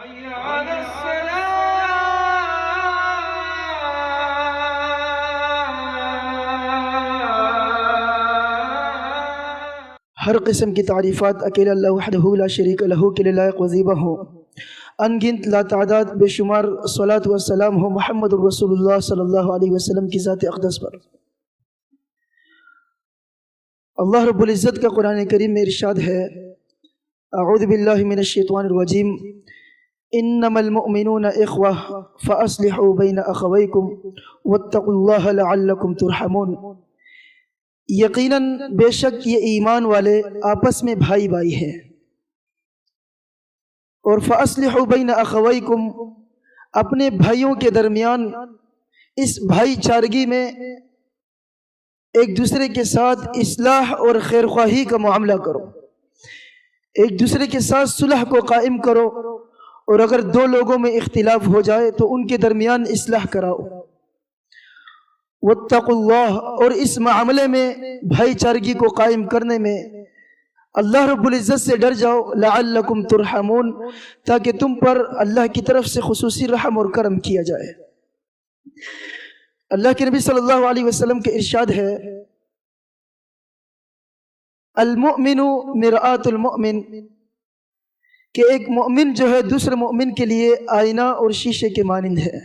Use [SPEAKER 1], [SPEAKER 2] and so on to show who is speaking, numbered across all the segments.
[SPEAKER 1] ہر قسم کی تعریفات اکیلا اللہ وحدہ لا شریک لہ کے لیے لائق وظیفہ ہو، ان گنت لا تعداد بے شمار صلاۃ و سلام ہو محمد الرسول اللہ صلی اللہ علیہ وسلم کی ذات اقدس پر۔ اللہ رب العزت کا قرآن کریم میں ارشاد ہے، اعوذ باللہ من الشیطان الرجیم، انما المؤمنون اخوہ فاصلحوا بین اخویکم واتقوا اللہ لعلکم ترحمون۔ یقیناً بے شک یہ ایمان والے آپس میں بھائی بھائی ہیں، اور فاصلحوا بین اخویکم، اپنے بھائیوں کے درمیان اس بھائی چارگی میں ایک دوسرے کے ساتھ اصلاح اور خیر خواہی کا معاملہ کرو، ایک دوسرے کے ساتھ صلح کو قائم کرو، اور اگر دو لوگوں میں اختلاف ہو جائے تو ان کے درمیان اصلاح کراؤ۔ واتقوا اللہ، اور اس معاملے میں بھائی چارگی کو قائم کرنے میں اللہ رب العزت سے ڈر جاؤ، لعلکم ترحمون، تاکہ تم پر اللہ کی طرف سے خصوصی رحم اور کرم کیا جائے۔ اللہ کے نبی صلی اللہ علیہ وسلم کے ارشاد ہے، المؤمن مرآۃ المؤمن، کہ ایک مومن جو ہے دوسرے مومن کے لیے آئینہ اور شیشے کے مانند ہے۔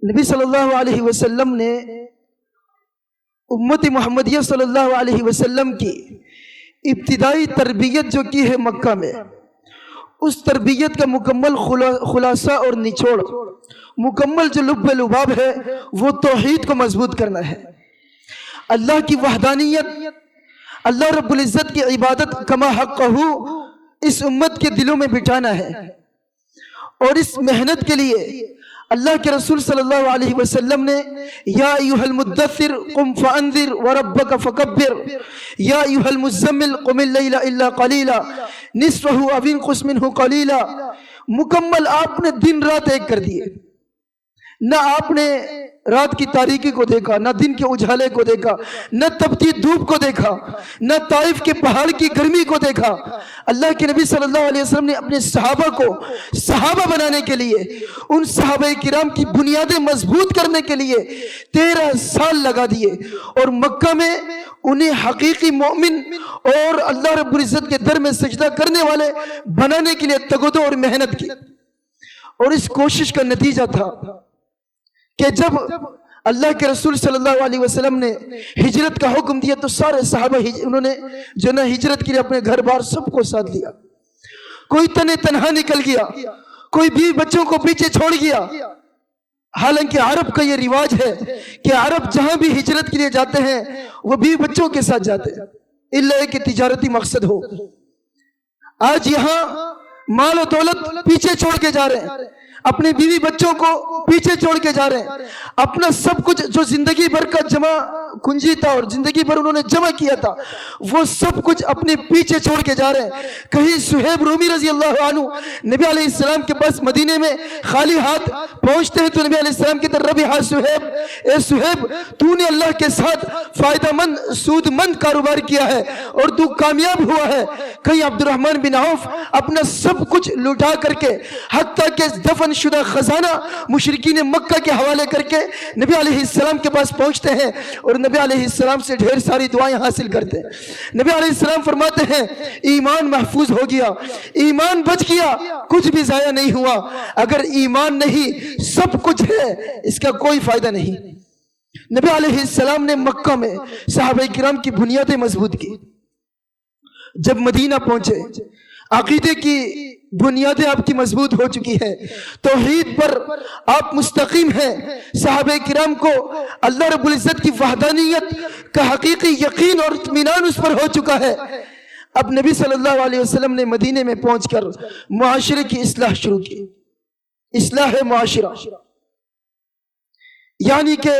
[SPEAKER 1] نبی صلی اللہ علیہ وسلم نے امت محمدیہ صلی اللہ علیہ وسلم کی ابتدائی تربیت جو کی ہے مکہ میں، اس تربیت کا مکمل خلاصہ اور نچوڑ، مکمل جو لب لباب ہے وہ توحید کو مضبوط کرنا ہے، اللہ کی وحدانیت، اللہ رب العزت کی عبادت کما حقہ اس امت کے دلوں میں بٹھانا ہے۔ اور اس محنت کے لیے اللہ کے رسول صلی اللہ علیہ وسلم نے یا ایھا المدثر قم فانذر وربک فکبر، یا ایھا المزمل قم اللیل الا قلیلا نصفہ او انقص منہ قلیلا، مکمل آپ نے دن رات ایک کر دیے، نہ آپ نے رات کی تاریکی کو دیکھا، نہ دن کے اجالے کو دیکھا، نہ تپتی دھوپ کو دیکھا، نہ طائف کے پہاڑ کی گرمی کو دیکھا۔ اللہ کے نبی صلی اللہ علیہ وسلم نے اپنے صحابہ کو صحابہ بنانے کے لیے، ان صحابہ کرام کی بنیادیں مضبوط کرنے کے لیے 13 سال لگا دیے، اور مکہ میں انہیں حقیقی مومن اور اللہ رب العزت کے در میں سجدہ کرنے والے بنانے کے لیے تگودو اور محنت کی۔ اور اس کوشش کا نتیجہ تھا کہ جب اللہ کے رسول صلی اللہ علیہ وسلم نے ہجرت کا حکم دیا تو سارے صحابہ انہوں نے جو نا ہجرت کے لیے اپنے گھر بار سب کو ساتھ لیا، کوئی تنہا نکل گیا، کوئی بیوی بچوں کو پیچھے چھوڑ گیا۔ حالانکہ عرب کا یہ رواج ہے کہ عرب جہاں بھی ہجرت کے لیے جاتے ہیں وہ بیوی بچوں کے ساتھ جاتے ہیں، الا کہ تجارتی مقصد ہو۔ آج یہاں مال و دولت پیچھے چھوڑ کے جا رہے ہیں، اپنے بیوی بچوں کو پیچھے چھوڑ کے جا رہے ہیں، اپنا سب کچھ جو زندگی بھر کا جمع کنجی تھا اور زندگی بھر انہوں نے جمع کیا تھا وہ سب کچھ اپنے پیچھے چھوڑ کے جا رہے ہیں۔ کہیں صہیب رومی رضی اللہ عنہ نبی علیہ السلام کے پاس مدینے میں خالی ہاتھ پہنچتے ہیں تو نبی علیہ السلام کہتے ہیں ربحا صہیب، اے صہیب تو نے اللہ کے ساتھ فائدہ مند سود مند کاروبار کیا ہے اور تو کامیاب ہوا ہے۔ کہیں عبد الرحمن بن عوف اپنا سب کچھ لٹا کر کے حتیٰ کہ دفن شدہ خزانہ مشرکین مکہ کے حوالے کر کے نبی علیہ السلام کے پاس پہنچتے ہیں اور نبی علیہ السلام سے ڈھیر ساری دعائیں حاصل کرتے ہیں۔ نبی علیہ السلام فرماتے ہیں ایمان محفوظ ہو گیا، ایمان بچ گیا، کچھ بھی ضائع نہیں ہوا۔ اگر ایمان نہیں سب کچھ ہے اس کا کوئی فائدہ نہیں۔ نبی علیہ السلام نے مکہ میں صحابہ کرام کی بنیادیں مضبوط کی۔ جب مدینہ پہنچے عقیدے کی بنیادیں آپ کی مضبوط ہو چکی ہے، توحید پر آپ مستقیم ہیں، صحابہ کرام کو اللہ رب العزت کی وحدانیت کا حقیقی یقین اور اطمینان اس پر ہو چکا ہے۔ اب نبی صلی اللہ علیہ وسلم نے مدینے میں پہنچ کر معاشرے کی اصلاح شروع کی، اصلاح معاشرہ، یعنی کہ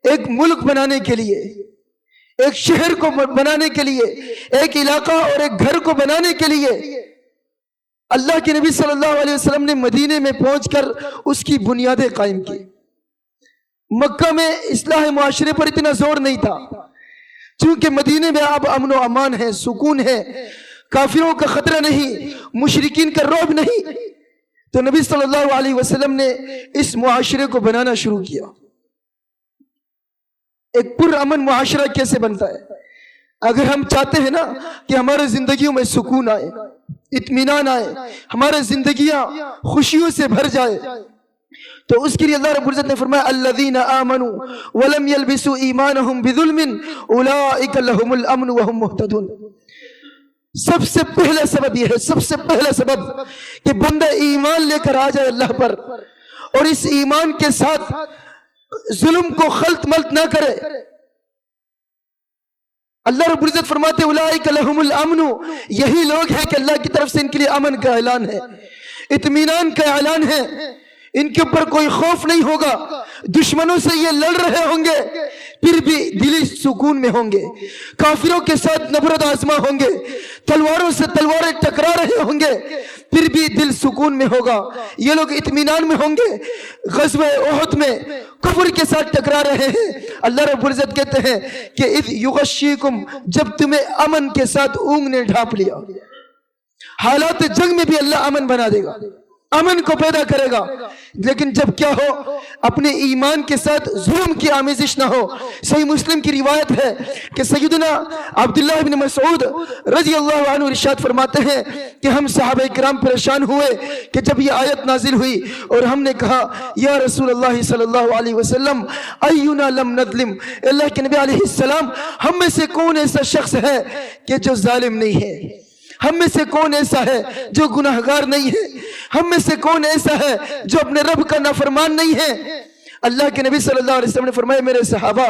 [SPEAKER 1] ایک ملک بنانے کے لیے، ایک شہر کو بنانے کے لیے، ایک علاقہ اور ایک گھر کو بنانے کے لیے اللہ کے نبی صلی اللہ علیہ وسلم نے مدینے میں پہنچ کر اس کی بنیادیں قائم کی۔ مکہ میں اصلاح معاشرے پر اتنا زور نہیں تھا، چونکہ مدینے میں اب امن و امان ہے، سکون ہے، کافروں کا خطرہ نہیں، مشرکین کا رعب نہیں، تو نبی صلی اللہ علیہ وسلم نے اس معاشرے کو بنانا شروع کیا۔ ایک پرامن معاشرہ کیسے بنتا ہے؟ اگر ہم چاہتے ہیں نا کہ ہمارے زندگیوں میں سکون آئے، اطمینان آئے، ہمارے زندگیاں خوشیوں سے بھر جائے، تو اس کے لیے اللہ رب العزت نے فرمایا الذین آمنوا ولم یلبسوا ایمانہم بظلم اولئک لہم الامن وہم مہتدون۔ سب سے پہلا سبب یہ ہے، سب سے پہلا سبب کہ بندہ ایمان لے کر آ جائے اللہ پر، اور اس ایمان کے ساتھ ظلم کو خلط ملط نہ کرے۔ اللہ رب العزت فرماتے اولئک لہم الامن، یہی لوگ ہیں کہ اللہ کی طرف سے ان کے لیے امن کا اعلان ہے، اطمینان کا اعلان ہے، ان کے اوپر کوئی خوف نہیں ہوگا، دشمنوں سے یہ لڑ رہے ہوں گے پھر بھی دلی سکون میں ہوں گے، کافروں کے ساتھ نبرد آزما ہوں گے، تلواروں سے تلواریں ٹکرا رہے ہوں گے پھر بھی دل سکون میں ہوگا، یہ لوگ اطمینان میں ہوں گے۔ غزوہ احد میں کفر کے ساتھ ٹکرا رہے ہیں، اللہ رب العزت کہتے ہیں کہ اذ یغشیکم، جب تمہیں امن کے ساتھ اونگ نے ڈھانپ لیا۔ حالات جنگ میں بھی اللہ امن بنا دے گا، امن کو پیدا کرے گا، لیکن جب کیا ہو، اپنے ایمان کے ساتھ ظلم کی آمیزش نہ ہو۔ صحیح مسلم کی روایت ہے کہ سیدنا عبداللہ بن مسعود رضی اللہ عنہ ارشاد فرماتے ہیں کہ ہم صحابہ کرام پریشان ہوئے کہ جب یہ آیت نازل ہوئی، اور ہم نے کہا یا رسول اللہ صلی اللہ علیہ وسلم اینا لم نظلم، اللہ کے نبی علیہ السلام ہم میں سے کون ایسا شخص ہے کہ جو ظالم نہیں ہے، ہم میں سے کون ایسا ہے جو گناہگار نہیں ہے، ہم میں سے کون ایسا ہے جو اپنے رب کا نافرمان نہیں ہے؟ اللہ کے نبی صلی اللہ علیہ وسلم نے فرمایا میرے صحابہ،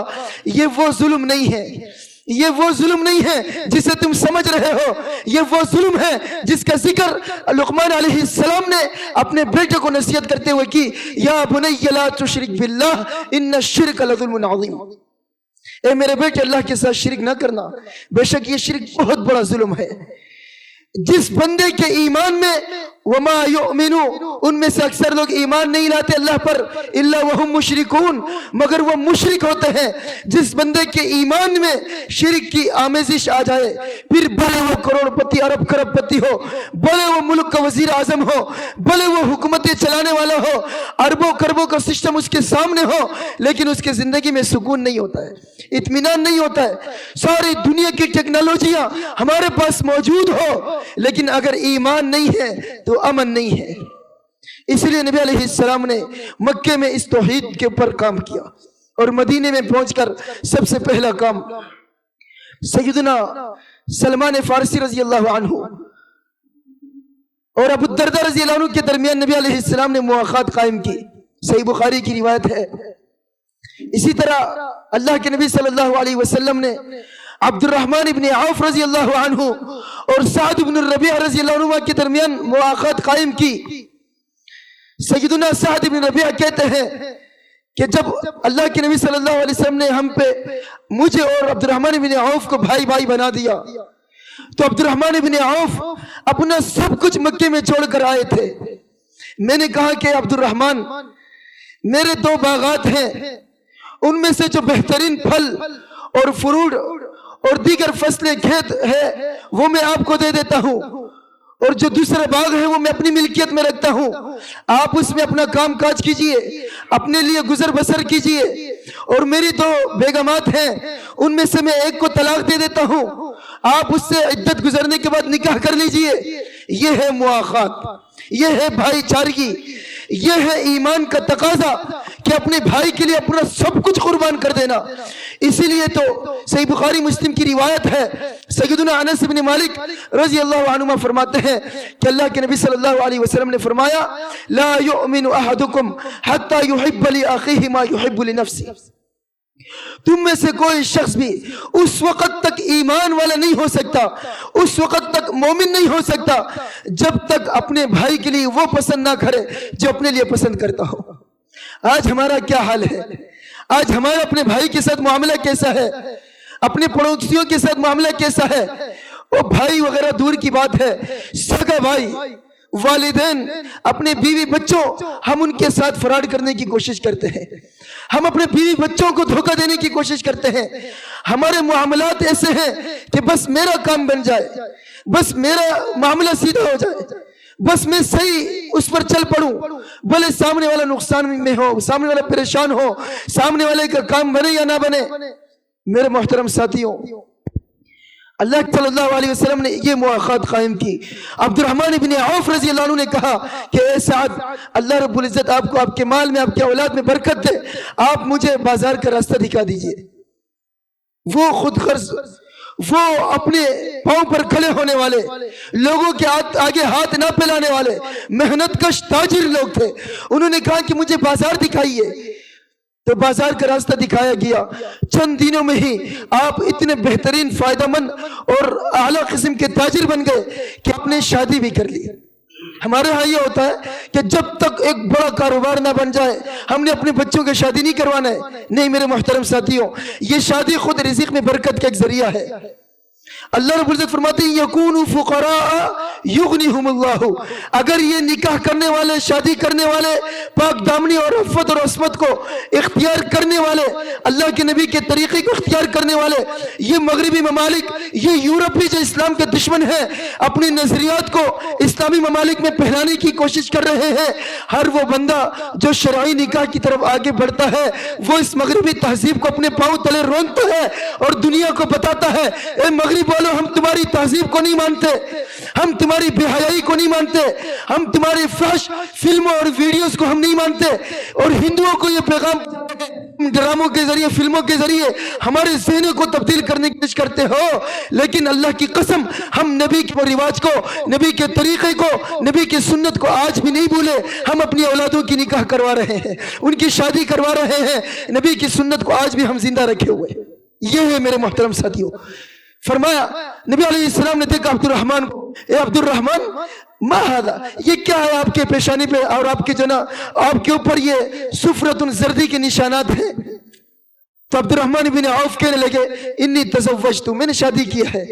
[SPEAKER 1] یہ وہ ظلم نہیں ہے، یہ وہ ظلم نہیں ہے جسے تم سمجھ رہے ہو، یہ وہ ظلم ہے جس کا ذکر لقمان علیہ السلام نے اپنے بیٹے کو نصیحت کرتے ہوئے کی، یا بنی لا تشرک باللہ ان الشرک لظلم عظیم، اے میرے بیٹے اللہ کے ساتھ شرک نہ کرنا، بے شک یہ شرک بہت بڑا ظلم ہے۔ جس بندے کے ایمان میں وما یؤمنو، ان میں سے اکثر لوگ ایمان نہیں لاتے اللہ پر الا وہم مشرکون، مگر وہ مشرک ہوتے ہیں۔ جس بندے کے ایمان میں شرک کی آمیزش آ جائے، پھر بھلے وہ کروڑ پتی ارب خرب پتی ہو، بھلے وہ ملک کا وزیر اعظم ہو، بھلے وہ حکومتیں چلانے والا ہو، اربوں خربوں کا سسٹم اس کے سامنے ہو، لیکن اس کے زندگی میں سکون نہیں ہوتا ہے، اطمینان نہیں ہوتا ہے۔ ساری دنیا کی ٹیکنالوجیاں ہمارے پاس موجود ہو، لیکن اگر ایمان نہیں ہے تو امن نہیں ہے۔ اس لیے نبی علیہ السلام نے مکے میں اس توحید کے اوپر کام کیا، اور مدینے میں پہنچ کر سب سے پہلا کام سیدنا سلمان فارسی رضی اللہ عنہ اور ابو الدرداء رضی اللہ عنہ کے درمیان نبی علیہ السلام نے مواخات قائم کی، صحیح بخاری کی روایت ہے۔ اسی طرح اللہ کے نبی صلی اللہ علیہ وسلم نے عبد الرحمن ابن عوف رضی اللہ عنہ اور سعد بن الربیع رضی اللہ عنہ کے درمیان مواخات قائم کی۔ سیدنا سعد بن ربیع کہتے ہیں کہ جب اللہ کے نبی صلی اللہ علیہ وسلم نے ہم پہ مجھے اور عبد الرحمن بن عوف کو بھائی بھائی بنا دیا، تو عبد الرحمن بن عوف اپنا سب کچھ مکے میں چھوڑ کر آئے تھے۔ میں نے کہا کہ عبد الرحمن، میرے 2 باغات ہیں، ان میں سے جو بہترین پھل اور فروٹ اور دیگر فصلیں کھیت ہے وہ میں آپ کو دے دیتا ہوں، اور جو دوسرا باغ ہے وہ میں اپنی ملکیت میں رکھتا ہوں، آپ اس میں اپنا کام کاج کیجئے، اپنے لیے گزر بسر کیجئے، اور میری 2 بیگمات ہیں، ان میں سے میں ایک کو طلاق دے دیتا ہوں، آپ اس سے عدت گزرنے کے بعد نکاح کر لیجئے۔ یہ ہے مواخات، یہ ہے بھائی چارگی، یہ ہے ایمان کا تقاضا کہ اپنے بھائی کے لیے اپنا سب کچھ قربان کر دینا۔ اسی لیے تو صحیح بخاری مسلم کی روایت ہے، سیدنا انس بن مالک رضی اللہ عنہ فرماتے ہیں کہ اللہ کے نبی صلی اللہ علیہ وسلم نے فرمایا لا یؤمن احدکم حتی یحب لاخیہ ما یحب لنفسہ، تم میں سے کوئی شخص بھی اس وقت تک ایمان والا نہیں ہو سکتا، اس وقت تک مومن نہیں ہو سکتا جب تک اپنے بھائی کے لیے وہ پسند نہ کرے جو اپنے لیے پسند کرتا ہو۔ آج ہمارا کیا حال ہے؟ آج ہمارا اپنے بھائی کے ساتھ معاملہ کیسا ہے؟ اپنے پڑوسیوں کے ساتھ معاملہ کیسا ہے؟ وہ بھائی وغیرہ دور کی بات ہے، سگا بھائی والدین اپنے بیوی بچوں ہم ان کے ساتھ فراڈ کرنے کی کوشش کرتے ہیں، ہم اپنے بیوی بچوں کو دھوکہ دینے کی کوشش کرتے ہیں، ہمارے معاملات ایسے ہیں کہ بس میرا کام بن جائے، بس میرا معاملہ سیدھا ہو جائے، بس میں صحیح اس پر چل پڑوں، بھلے سامنے والا نقصان میں ہو، سامنے والا پریشان ہو، سامنے والے کا کام بنے یا نہ بنے۔ میرے محترم ساتھیوں، اللہ صلی اللہ علیہ وسلم نے یہ مواخات قائم کی۔ عبد الرحمن بن عوف رضی اللہ عنہ نے کہا کہ اے سعد، اللہ رب العزت آپ کو آپ کے مال میں، آپ کے اولاد میں برکت دے، آپ مجھے بازار کا راستہ دکھا دیجئے۔ وہ خود غرض، وہ اپنے پاؤں پر کھڑے ہونے والے، لوگوں کے آگے ہاتھ نہ پھیلانے والے، محنت کش تاجر لوگ تھے، انہوں نے کہا کہ مجھے بازار دکھائیے، تو بازار کا راستہ دکھایا گیا۔ چند دنوں میں ہی آپ اتنے بہترین فائدہ مند اور اعلیٰ قسم کے تاجر بن گئے کہ آپ نے شادی بھی کر لی۔ ہمارے ہاں یہ ہوتا ہے کہ جب تک ایک بڑا کاروبار نہ بن جائے ہم نے اپنے بچوں کی شادی نہیں کروانا ہے۔ نہیں میرے محترم ساتھیوں، یہ شادی خود رزق میں برکت کا ایک ذریعہ ہے۔ اللہ رب العزت فرماتے ہیں یکونوا فقراء یغنیہم اللہ، اگر یہ نکاح کرنے والے، شادی کرنے والے، پاک دامنی اور عفت اور عصمت کو اختیار کرنے والے، اللہ کے نبی کے طریقے کو اختیار کرنے والے، یہ مغربی ممالک، یہ یورپی جو اسلام کے دشمن ہیں، اپنی نظریات کو اسلامی ممالک میں پھیلانے کی کوشش کر رہے ہیں۔ ہر وہ بندہ جو شرعی نکاح کی طرف آگے بڑھتا ہے وہ اس مغربی تہذیب کو اپنے پاؤں تلے رونتا ہے اور دنیا کو بتاتا ہے اے مغرب والو، ہم تمہاری تہذیب کو نہیں مانتے، ہم تمہاری بے حیائی کو نہیں مانتے، ہم تمہاری فحش فلموں اور ویڈیوز کو ہم نہیں مانتے۔ اور ہندوؤں کو یہ پیغام ڈراموں کے ذریعے، فلموں کے ذریعے ہمارے ذہنوں کو تبدیل کرنے کی کوشش کرتے ہو، لیکن اللہ کی قسم ہم نبی کے رواج کو، نبی کے طریقے کو، نبی کی سنت کو آج بھی نہیں بھولے۔ ہم اپنی اولادوں کی نکاح کروا رہے ہیں، ان کی شادی کروا رہے ہیں، نبی کی سنت کو آج بھی ہم زندہ رکھے ہوئے۔ یہ ہے میرے محترم ساتھیوں۔ فرمایا نبی علیہ السلام نے دیکھا عبد الرحمن کو، اے عبد الرحمن ما ھذا، یہ کیا ہے آپ کے پیشانی پہ اور آپ کے آپ کے اوپر یہ صفرۃ زردی کے نشانات ہیں؟ تو عبد الرحمن بن عوف کہنے لگے انی تزوجت، میں نے شادی کی ہے۔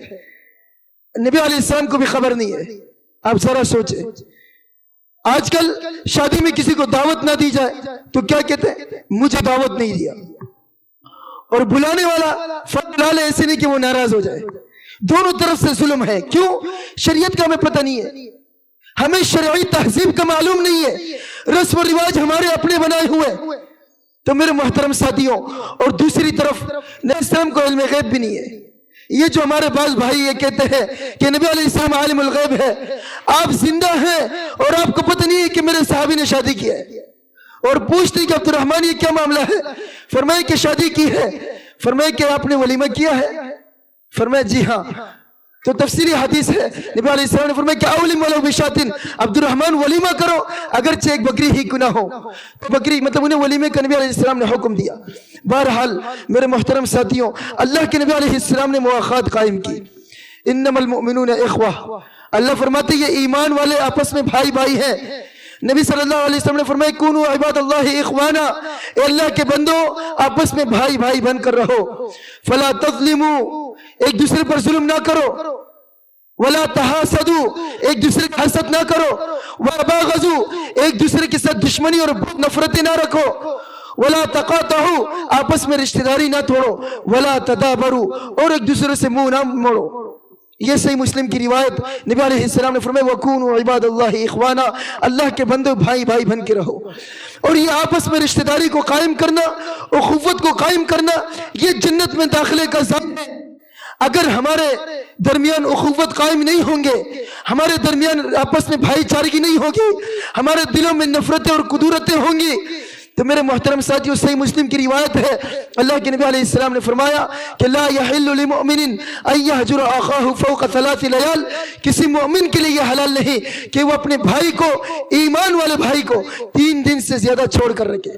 [SPEAKER 1] نبی علیہ السلام کو بھی خبر نہیں ہے۔ آپ ذرا سوچیں، آج کل شادی میں کسی کو دعوت نہ دی جائے تو کیا کہتے ہیں؟ مجھے دعوت نہیں دیا، اور بلانے والا فضل ایسے نہیں کہ وہ ناراض ہو جائے۔ دونوں طرف سے ظلم ہے۔ کیوں؟ شریعت کا ہمیں پتہ نہیں ہے، ہمیں شرعی تہذیب کا معلوم نہیں ہے، رسم و رواج ہمارے اپنے بنائے ہوئے۔ تو میرے محترم ساتھیوں، اور دوسری طرف نبی اسلام کو علم غیب بھی نہیں ہے۔ یہ جو ہمارے بعض بھائی یہ کہتے ہیں کہ نبی علیہ السلام عالم الغیب ہے، آپ زندہ ہیں اور آپ کو پتہ نہیں ہے کہ میرے صحابی نے شادی کی ہے، اور پوچھتے ہیں کہ عبد الرحمن یہ کیا معاملہ ہے؟ فرمائے کہ شادی کی ہے۔ فرمائے کہ آپ نے ولیمہ کیا ہے؟ فرمائے جی ہاں۔ تو تفسیری حدیث ہے، نبی علیہ السلام نے فرمایا کہ اولم ولو بشاتن، عبد الرحمن ولیمہ کرو اگرچہ ایک بکری ہی کیوں نہ ہو۔ بکری مطلب انہیں ولیمے کا نبی علیہ السلام نے حکم دیا۔ بہرحال میرے محترم ساتھیوں، اللہ کے نبی علیہ السلام نے مواخات قائم کی۔ انما المؤمنون اخوہ، اللہ فرماتے یہ ایمان والے آپس میں بھائی بھائی ہیں۔ نبی صلی اللہ علیہ وسلم نے فرمایا کونوا عباد اللہ اخوانا، اے اللہ کے بندوں آپس میں بھائی بھائی بن کر رہو۔ فلا تظلموا، ایک دوسرے پر ظلم نہ کرو۔ ولا تحاسدوا، ایک دوسرے کی حسد نہ کرو۔ واباغضوا، ایک دوسرے کے ساتھ دشمنی اور نفرتیں نہ رکھو۔ ولا تقاطعوا، آپس میں رشتہ داری نہ توڑو۔ ولا تدابروا، اور ایک دوسرے سے منہ نہ موڑو۔ یہ صحیح مسلم کی روایت، نبی علیہ السلام نے فرمایا وَكُونُوا عِبَادَ اللَّهِ إِخْوَانًا، اللہ کے بندے بھائی بھائی بن کے رہو۔ اور یہ آپس میں رشتہ داری کو قائم کرنا، اخوت کو قائم کرنا، یہ جنت میں داخلے کا ضامن ہے۔ اگر ہمارے درمیان اخوت قائم نہیں ہوں گے، ہمارے درمیان آپس میں بھائی چارگی نہیں ہوگی، ہمارے دلوں میں نفرتیں اور کدورتیں ہوں گی، تو میرے محترم ساتھیو صحیح مسلم کی روایت ہے، اللہ کے نبی علیہ السلام نے فرمایا کہ لا يحل لمؤمن ان يهجر اخاه فوق 3 لیال، کسی مومن کے لیے یہ حلال نہیں کہ وہ اپنے بھائی کو، ایمان والے بھائی کو 3 دن سے زیادہ چھوڑ کر رکھے۔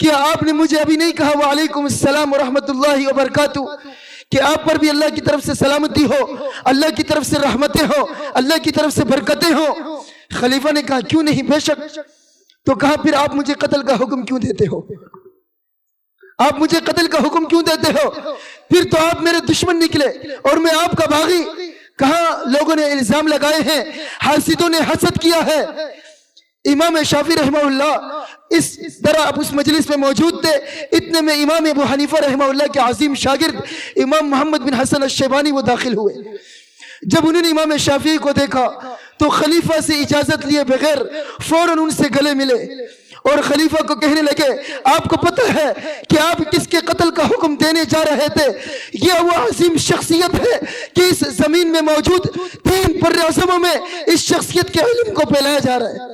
[SPEAKER 1] کیا آپ نے مجھے ابھی نہیں کہا وعلیکم السلام ورحمۃ اللہ وبرکاتہ کہ آپ پر بھی اللہ کی طرف سے سلامتی ہو، اللہ کی طرف سے رحمتیں ہو، اللہ کی طرف سے برکتیں ہو؟ خلیفہ نے کہا کیوں نہیں، بے شک۔ تو کہا پھر آپ مجھے قتل کا حکم کیوں دیتے ہو؟ آپ مجھے قتل کا حکم کیوں دیتے ہو؟ پھر تو آپ میرے دشمن نکلے اور میں آپ کا باغی۔ کہاں لوگوں نے الزام لگائے ہیں، حاسدوں نے حسد کیا ہے۔ امام شافعی رحمہ اللہ اس طرح اب اس مجلس میں موجود تھے، اتنے میں امام ابو حنیفہ رحمہ اللہ کے عظیم شاگرد امام محمد بن حسن الشیبانی وہ داخل ہوئے۔ جب انہوں نے امام شافعی کو دیکھا تو خلیفہ سے اجازت لیے بغیر فوراً ان سے گلے ملے اور خلیفہ کو کہنے لگے آپ کو پتہ ہے کہ آپ کس کے قتل کا حکم دینے جا رہے تھے؟ یہ وہ عظیم شخصیت ہے کہ اس زمین میں موجود 3 بر اعظموں میں اس شخصیت کے علم کو پھیلایا جا رہا ہے،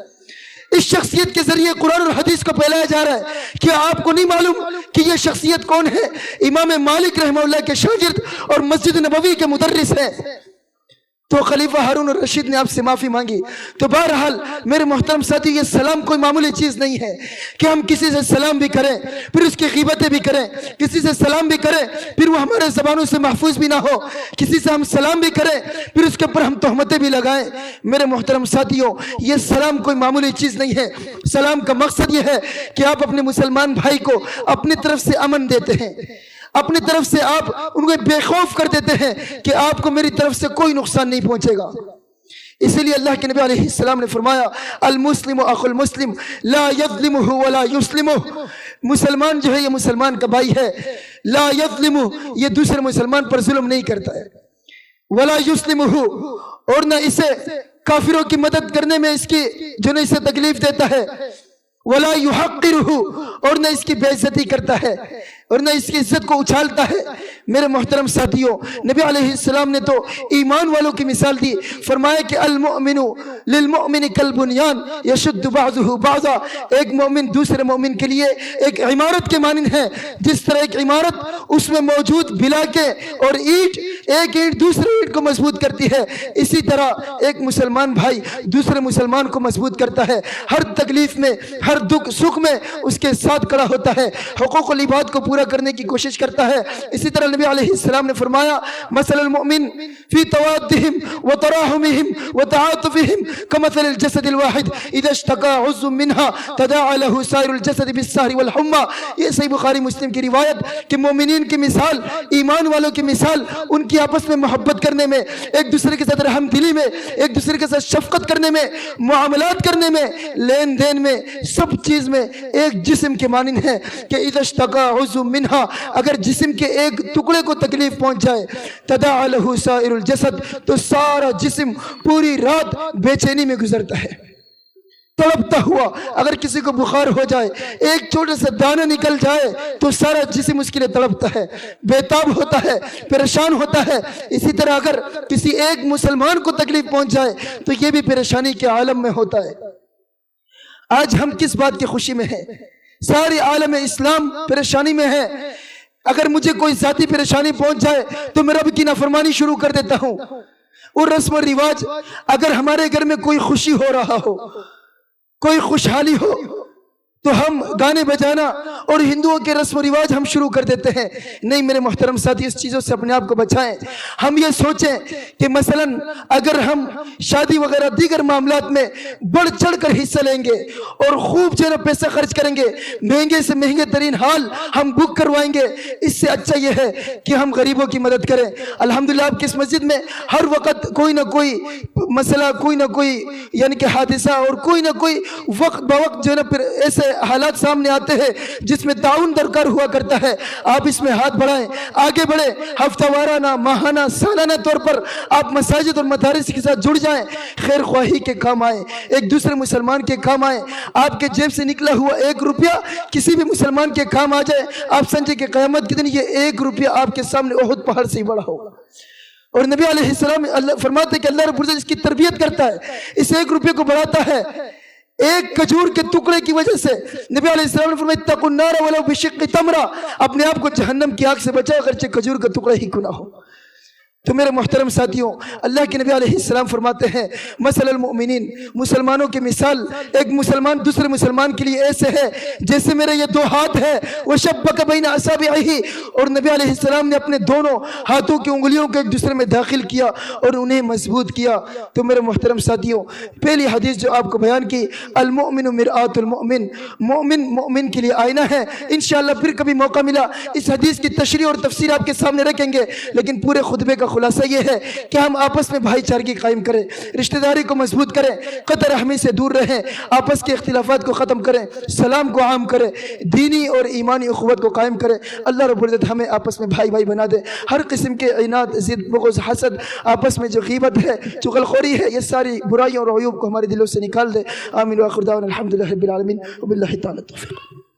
[SPEAKER 1] اس شخصیت کے ذریعے قرآن اور حدیث کو پھیلایا جا رہا ہے۔ کیا آپ کو نہیں معلوم کہ یہ شخصیت کون ہے؟ امام مالک رحمہ اللہ کے شاگرد اور مسجد نبوی کے مدرس ہیں۔ تو خلیفہ ہارون الرشید نے آپ سے معافی مانگی۔ تو بہرحال میرے محترم ساتھی، یہ سلام کوئی معمولی چیز نہیں ہے کہ ہم کسی سے سلام بھی کریں پھر اس کی غیبتیں بھی کریں، کسی سے سلام بھی کریں پھر وہ ہمارے زبانوں سے محفوظ بھی نہ ہو، کسی سے ہم سلام بھی کریں پھر اس کے اوپر ہم تہمتیں بھی لگائیں۔ میرے محترم ساتھیوں، یہ سلام کوئی معمولی چیز نہیں ہے۔ سلام کا مقصد یہ ہے کہ آپ اپنے مسلمان بھائی کو اپنی طرف سے امن دیتے ہیں، اپنی طرف سے آپ ان کو بے خوف کر دیتے ہیں کہ آپ کو میری طرف سے کوئی نقصان نہیں پہنچے گا۔ اسی لیے اللہ کے نبی علیہ السلام نے فرمایا المسلم اخو المسلم لا یظلمہ ولا یسلمہ، مسلمان جو ہے یہ مسلمان کا بھائی ہے، لا یظلمہ یہ دوسرے مسلمان پر ظلم نہیں کرتا ہے، ولا یسلمہ اور نہ اسے کافروں کی مدد کرنے میں اس کی جو نہ اسے تکلیف دیتا ہے، ولا یحقرہ اور نہ اس کی بے عزتی کرتا ہے اور نہ اس کی عزت کو اچھالتا ہے۔ میرے محترم ساتھیوں، نبی علیہ السلام نے تو ایمان والوں کی مثال دی، فرمایا کہ المؤمن للمؤمن کالبنیان یشد بعضہ بعضا، ایک مومن دوسرے مومن کے لیے ایک عمارت کے مانند ہے، جس طرح ایک عمارت اس میں موجود بلاکے اور اینٹ ایک اینٹ دوسرے اینٹ کو مضبوط کرتی ہے، اسی طرح ایک مسلمان بھائی دوسرے مسلمان کو مضبوط کرتا ہے، ہر تکلیف میں ہر دکھ سکھ میں اس کے ساتھ کھڑا ہوتا ہے، حقوق العباد کو پورا کرنے کی کوشش کرتا ہے۔ اسی طرح نبی علیہ السلام نے فرمایا مثل المؤمن فی توادہم وتراحمہم وتعاطفہم کمثل الجسد الواحد اذا اشتکا عضو منہا تداعی لہ سائر الجسد بالسہر والحمى۔ یہ صحیح بخاری مسلم کی روایت کہ مومنین کی مثال، ایمان والوں کی مثال ان کی آپس میں محبت کرنے میں، ایک دوسرے کے ساتھ رحم دلی میں، ایک دوسرے کے ساتھ شفقت کرنے میں، معاملات کرنے میں، لین دین میں، سب چیز میں ایک جسم کے مانند ہے کہ اذا اشتکا عضو منہا، اگر جسم کے ایک ٹکڑے کو تکلیف پہنچ جائے تداعی لہ سائر الجسد تو سارا جسم پوری رات بے چینی میں گزرتا ہے، تڑپتا ہوا۔ اگر کسی کو بخار ہو جائے، ایک چھوٹے سے دانہ نکل جائے تو سارا جسم اس کے لیے تڑپتا ہے، بے تاب ہوتا ہے، پریشان ہوتا ہے۔ اسی طرح اگر کسی ایک مسلمان کو تکلیف پہنچ جائے تو یہ بھی پریشانی کے عالم میں ہوتا ہے۔ آج ہم کس بات کی خوشی میں ہیں؟ سارے عالم اسلام پریشانی میں ہے۔ اگر مجھے کوئی ذاتی پریشانی پہنچ جائے تو میں رب کی نافرمانی شروع کر دیتا ہوں۔ اور رسم و رواج، اگر ہمارے گھر میں کوئی خوشی ہو رہا ہو، کوئی خوشحالی ہو تو ہم گانے بجانا اور ہندوؤں کے رسم و رواج ہم شروع کر دیتے ہیں۔ نہیں میرے محترم ساتھی، اس چیزوں سے اپنے آپ کو بچائیں۔ ہم یہ سوچیں کہ مثلا اگر ہم شادی وغیرہ دیگر معاملات میں بڑھ چڑھ کر حصہ لیں گے اور خوب جو ہے پیسہ خرچ کریں گے، مہنگے سے مہنگے ترین حال ہم بک کروائیں گے، اس سے اچھا یہ ہے کہ ہم غریبوں کی مدد کریں۔ الحمدللہ آپ کی اس مسجد میں ہر وقت کوئی نہ کوئی مسئلہ، کوئی نہ کوئی یعنی کہ حادثہ اور کوئی نہ کوئی وقت بوقت جو ہے نا پھر ایسے حالات سامنے آتے ہیں جس میں تعاون درکار ہوا کرتا ہے۔ آپ اس میں ہاتھ بڑھائیں، آگے بڑھیں، ہفتہ وارانہ، ماہانہ، سالانہ طور پر آپ مساجد اور مدارس کے ساتھ جڑ جائیں، خیر خواہی کے کام آئیں، ایک دوسرے مسلمان کے کام آئیں۔ آپ کے جیب سے نکلا ہوا 1 روپیہ کسی بھی مسلمان کے کام آ جائے، آپ سمجھے کہ قیامت کے دن یہ 1 روپیہ آپ کے سامنے احد پہاڑ سے ہی بڑا ہوگا۔ اور نبی علیہ السلام فرماتے ہیں کہ اللہ رب العزت اس کی تربیت کرتا ہے، اس 1 روپیہ کو بڑھاتا ہے۔ ایک کھجور کے ٹکڑے کی وجہ سے نبی علیہ السلام نے فرمایا اتقوا النار ولو بشق تمرہ، اپنے آپ کو جہنم کی آگ سے بچاؤ اگرچہ کھجور کا ٹکڑا ہی کیوں نہ ہو۔ تو میرے محترم ساتھیوں، اللہ کے نبی علیہ السلام فرماتے ہیں مثل المؤمنین، مسلمانوں کی مثال ایک مسلمان دوسرے مسلمان کے لیے ایسے ہے جیسے میرے یہ دو ہاتھ ہے، وشبک بین اصابعہ، اور نبی علیہ السلام نے اپنے دونوں ہاتھوں کی انگلیوں کو ایک دوسرے میں داخل کیا اور انہیں مضبوط کیا۔ تو میرے محترم ساتھیوں، پہلی حدیث جو آپ کو بیان کی، المؤمن مرآۃ المؤمن، مومن مومن کے لیے آئینہ ہے۔ انشاءاللہ پھر کبھی موقع ملا اس حدیث کی تشریح اور تفسیر آپ کے سامنے رکھیں گے، لیکن پورے خطبے کا خلاصہ یہ ہے کہ ہم آپس میں بھائی چارگی قائم کریں، رشتہ داری کو مضبوط کریں، قطع رحمی سے دور رہیں، آپس کے اختلافات کو ختم کریں، سلام کو عام کریں، دینی اور ایمانی اخوت کو قائم کریں۔ اللہ رب العزت ہمیں آپس میں بھائی بھائی بنا دے، ہر قسم کے عناد، ضد، بغض، حسد، آپس میں جو غیبت ہے، چغلخوری ہے، یہ ساری برائیوں اور عیوب کو ہمارے دلوں سے نکال دے۔ آمین وآخر دعوانا الحمدللہ رب العالمین وباللہ تعالی التوفیق۔